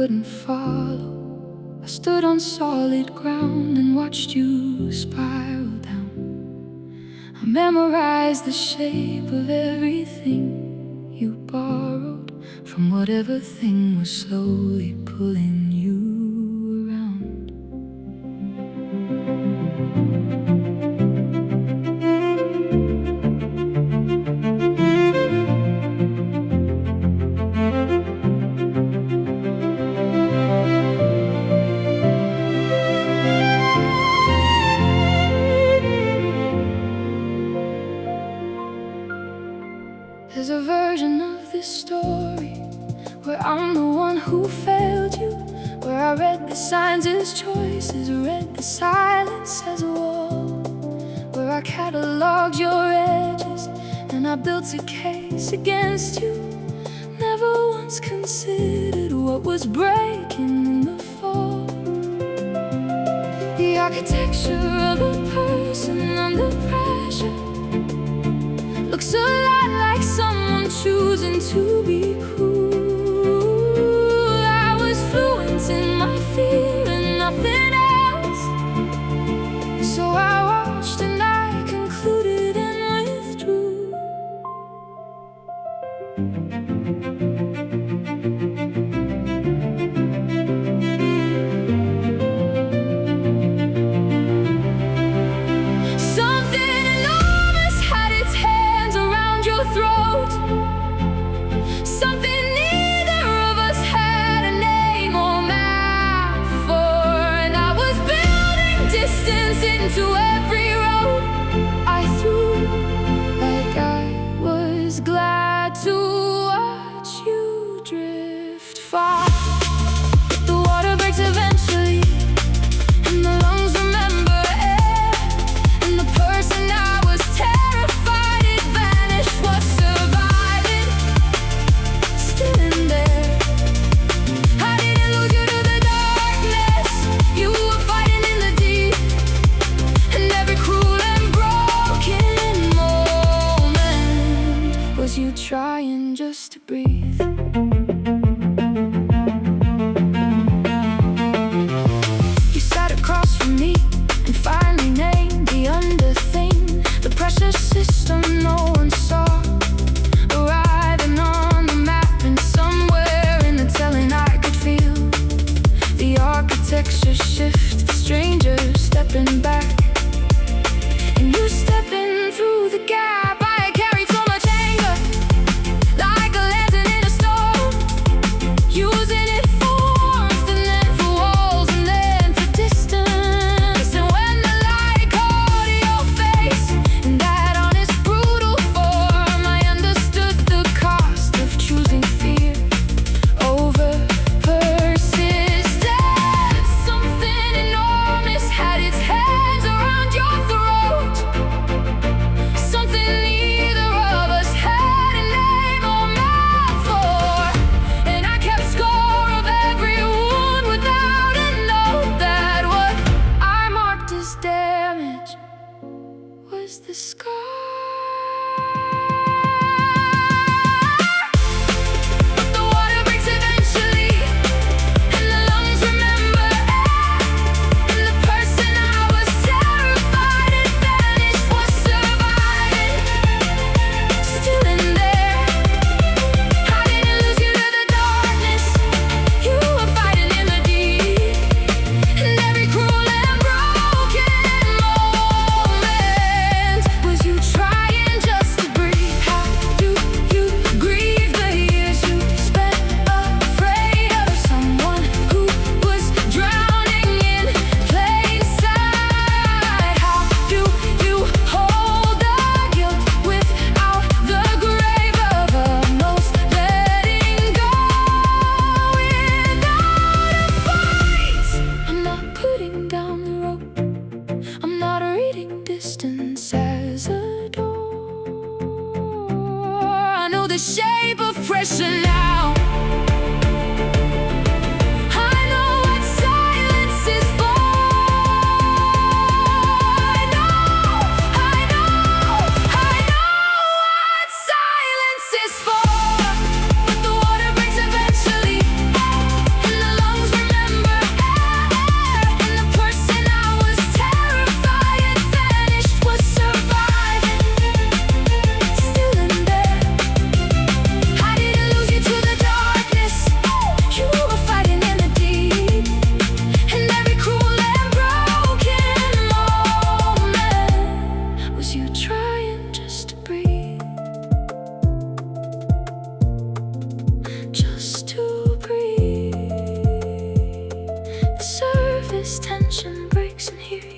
couldn't follow. I stood on solid ground and watched you spiral down. I memorized the shape of everything you borrowed from whatever thing was slowly pulling you around. There's a version of this story where I'm the one who failed you, where I read the signs as choices, read the silence as a wall, where I catalogued your edges and I built a case against you. Never once considered what was breaking in the fall. The architecture of a person under pressure looks a lot like someone choosing to be cruel. I was fluent in my fear and nothing else, so I watched and I concluded and withdrew. Something enormous had its hands around your throat. Something neither of us had a name or map for. And I was building distance into every road I threw, like I was glad to watch you drift far. The water breaks eventually, and the lungs remember air, and the person I was terrified it vanished was surviving, still in there. I didn't lose you to the darkness, you were fighting in the deep, and connection here.